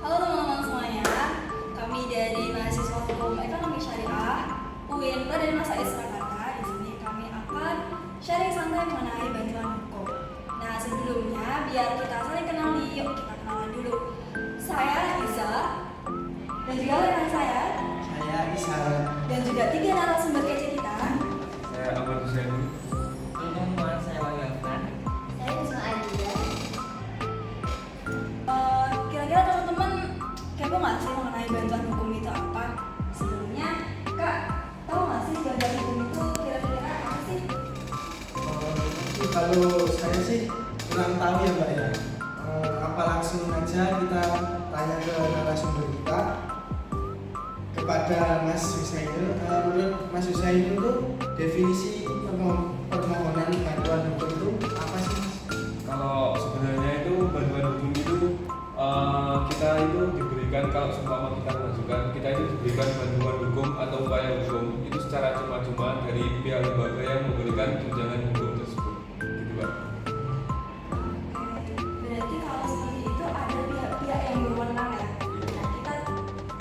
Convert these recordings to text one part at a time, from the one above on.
Halo teman-teman semuanya, kami dari mahasiswa Hukum Ekonomi Syariah UIN Raden Surakarta. Di sini kami akan sharing santai mengenai bantuan hukum. Nah, sebelumnya biar kita saling kenali, yuk kita kenalan dulu. Saya Iza dan juga rekan Saya Isa. dan juga tiga narasumber kece kita. Saya Ahmad Hussein. Teman-teman, saya Wahyu Afnan. Saya Wisma Adila. Kira-kira teman-teman kepo nggak sih mengenai bantuan hukum itu apa? Sebelumnya, Kak, tahu nggak sih bantuan hukum itu kira-kira apa sih? Kalau saya sih kurang tahu ya Mbak ya. Apa langsung aja kita tanya ke narasumber kita kepada Mas Husainul. Menurut Mas Husainul itu definisi permohonan bantuan hukum itu apa sih Mas? Kalau sebenarnya itu bantuan hukum itu kita itu diberikan kalau seumpama kita mengajukan, kita itu diberikan bantuan hukum atau upaya hukum itu secara cuma-cuma dari pihak lembaga yang memberikan tunjangan hukum tersebut. Gitu Pak. Berarti kalau seperti itu ada pihak-pihak yang berwenang ya. Nah, kita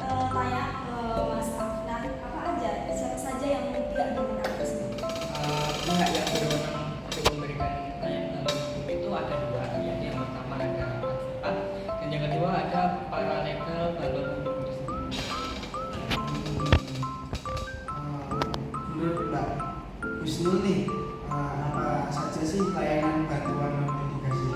tanya ke Mas Afnan, apa aja siapa saja yang pihak berwenang tersebut? Pihak yang berwenang untuk memberikan layanan hukum itu ada dua, yakni yang pertama ada advokat dan yang kedua ada paralegal bantuan hukum tersebut. Menurut Mbak Husnul nih, apa saja sih layanan bantuan non litigasi?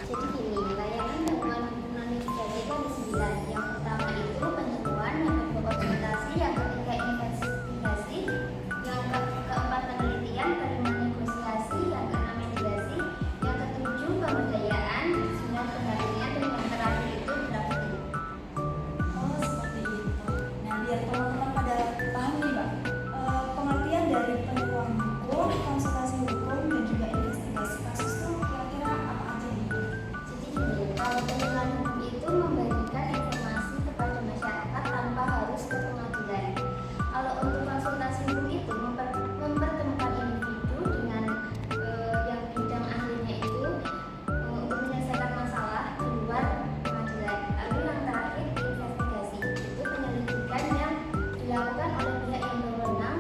Jadi gini, layanan bantuan hukum non litigasi itu ada 9. Yang pertama itu penentuan, yang kedua konsultasi, yang ketiga investigasi, yang keempat penelitian, kelima negosiasi, yang keenam mitigasi, yang ketujuh pemberdayaan, 9 pendampingan, dan yang terakhir itu drafting. Oh, seperti itu. Nah, biar teman-teman pada paham nih, Mbak. Pengertian dari penentuan hukum, konsultasi hukum, dan juga investigasi kasus itu kira-kira apa aja nih? Jadi gini, kalau penentuan hukum itu membagikan informasi kepada masyarakat tanpa harus ke pengadilan. Kalau untuk konsultasi hukum itu mempertemukan individu dengan yang bidang ahlinya itu untuk menyelesaikan masalah di luar pengadilan. Lalu yang terakhir investigasi itu penyelidikan yang dilakukan oleh pihak yang berwenang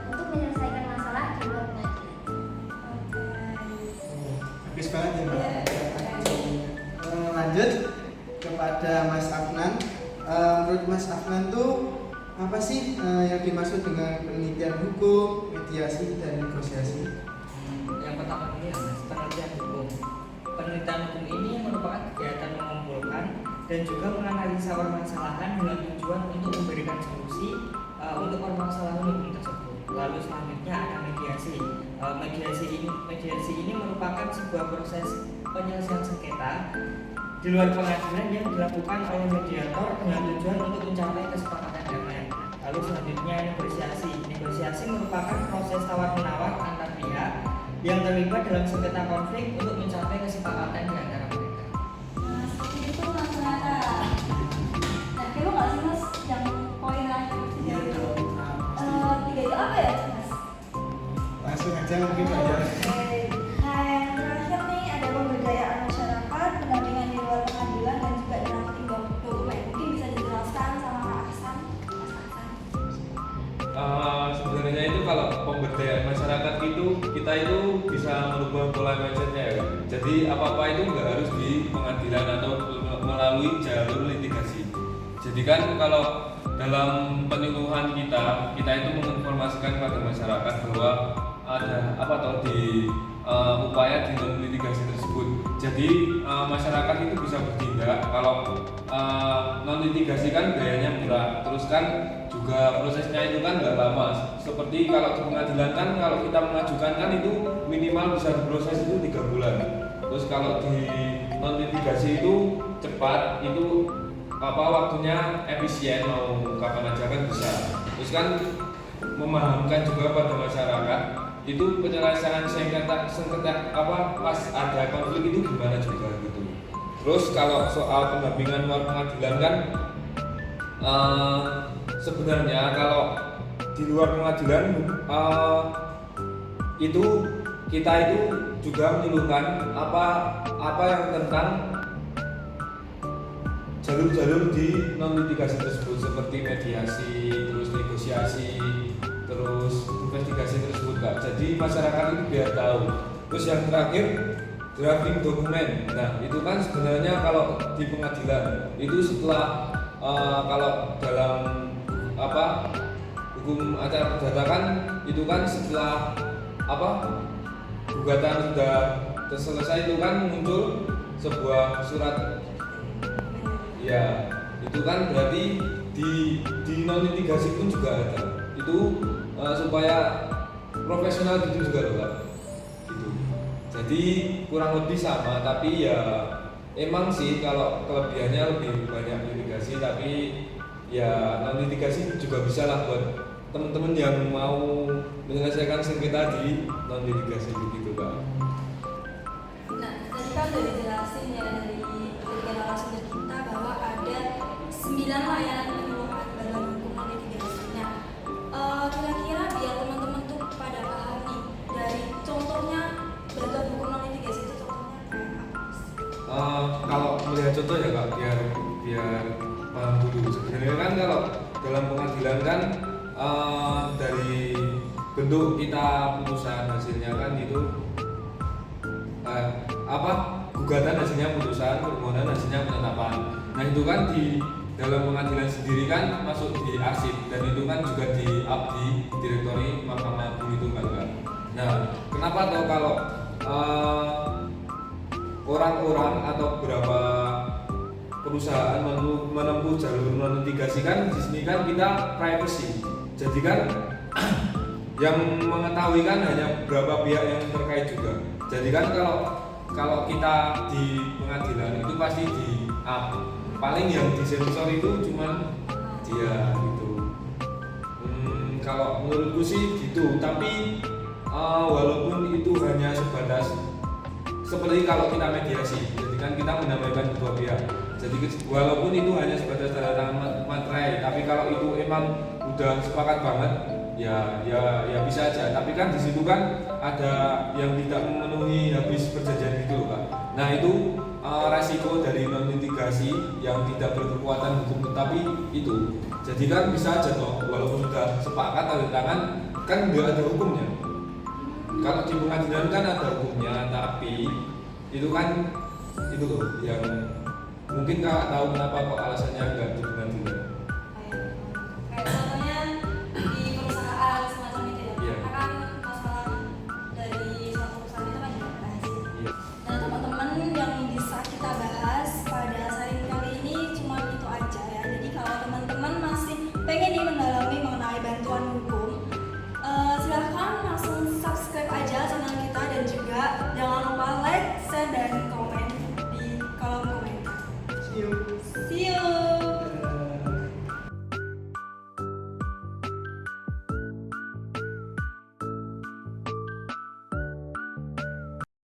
untuk menyelesaikan masalah di luar pengadilan. Habis banget ya Mbak. Lanjut kepada Mas Afnan. Menurut Mas Afnan tuh apa sih yang dimaksud dengan penelitian hukum, mediasi dan negosiasi? Yang pertama ini adalah penelitian hukum. Penelitian hukum ini merupakan kegiatan mengumpulkan dan juga menganalisa permasalahan dengan tujuan untuk memberikan solusi untuk permasalahan hukum tersebut. Lalu selanjutnya ada mediasi. Mediasi ini merupakan sebuah proses penyelesaian sengketa di luar pengadilan yang dilakukan oleh mediator dengan tujuan untuk mencapai kesepakatan damai. Lalu selanjutnya negosiasi. Negosiasi merupakan proses tawar-menawar antar pihak yang terlibat dalam sengketa konflik untuk mencapai kesepakatan di antara mereka. Nah, seperti itu Mas ternyata. Nah, kepo nggak sih Mas yang poin terakhir Iya tiga itu? dong. Tiga itu apa ya, Mas? Langsung aja mungkin Mbak ya. Oke. Nah, yang terakhir nih ada pemberdayaan masyarakat, pendampingan di luar pengadilan, dan juga drafting dokumen. Mungkin bisa dijelaskan sama Kak Aksan. Mas Aksan. Sebenarnya itu kalau pemberdayaan masyarakat itu kita itu bisa merubah pola mindsetnya ya. Jadi apa-apa itu nggak harus di pengadilan atau melalui jalur litigasi. Jadi kan kalau dalam penyuluhan kita itu menginformasikan kepada masyarakat bahwa ada apa toh di upaya di non litigasi tersebut. Jadi masyarakat itu bisa bertindak kalau non litigasi kan biayanya murah. Terus kan juga prosesnya itu kan nggak lama. Seperti kalau di pengadilan kan kalau kita mengajukan kan itu minimal bisa diproses itu 3 bulan. Terus kalau di non litigasi itu cepat, itu waktunya efisien, mau kapan aja kan bisa. Terus kan memahamkan juga pada masyarakat itu penyelesaian sengketa pas ada konflik itu gimana juga gitu. Terus kalau soal pendampingan luar pengadilan kan sebenarnya kalau di luar pengadilan itu kita itu juga menyuluhkan apa yang tentang jalur-jalur di non litigasi tersebut seperti mediasi, terus negosiasi, terus investigasi tersebut Kak. Jadi masyarakat itu biar tahu. Terus yang terakhir drafting dokumen. Nah itu kan sebenarnya kalau di pengadilan itu setelah kalau dalam hukum acara perdata kan itu kan setelah gugatan sudah selesai itu kan muncul sebuah surat. Ya, itu kan berarti di non litigasi pun juga ada. Itu supaya profesional gitu juga loh Kak. Gitu. Jadi kurang lebih sama, tapi ya emang sih kalau kelebihannya lebih banyak litigasi, tapi ya non litigasi juga bisa lah buat teman-teman yang mau menyelesaikan sengketa di non litigasi begitu Kak. Nah, tadi kan udah dijelasin ya dari ketiga narasumber kita bahwa ada 9 layanan penyuluhan dalam hukum litigasi. Nah, kira-kira biar teman-teman tuh pada paham nih dari contohnya bantuan hukum non litigasi itu contohnya kayak apa? Kalau melihat contoh ya Kak, biar paham dulu. Sebenarnya kan kalau dalam pengadilan kan dari bentuk kita putusan hasilnya kan itu gugatan hasilnya putusan, permohonan hasilnya penetapan. Nah itu kan di dalam pengadilan sendiri kan masuk di arsip dan itu kan juga di up di direktori Mahkamah Agung itu kan Kak. Nah kenapa toh kalau orang-orang atau beberapa perusahaan menempuh jalur non litigasi kan di sini kan kita privacy. Jadi kan yang mengetahui kan hanya beberapa pihak yang terkait juga. Jadi kan kalau kita di pengadilan itu pasti di paling yang disensor itu cuman dia gitu. Kalau menurutku sih gitu, tapi walaupun itu hanya sebatas seperti kalau kita mediasi, jadi kan kita mendamaikan kedua pihak. Jadi walaupun itu hanya sebatas tanda tangan materai, tapi kalau itu emang udah sepakat banget, ya bisa aja. Tapi kan di situ kan ada yang tidak memenuhi habis perjanjian gitu loh Kak. Nah itu resiko dari non litigasi yang tidak berkekuatan hukum tetapi itu. Jadi kan bisa aja toh, walaupun sudah sepakat tanda tangan, kan nggak ada hukumnya. Kalau di pengadilan kan ada hukumnya, tapi itu kan itu loh yang mungkin Kak tahu kenapa kok alasannya nggak di pengadilan.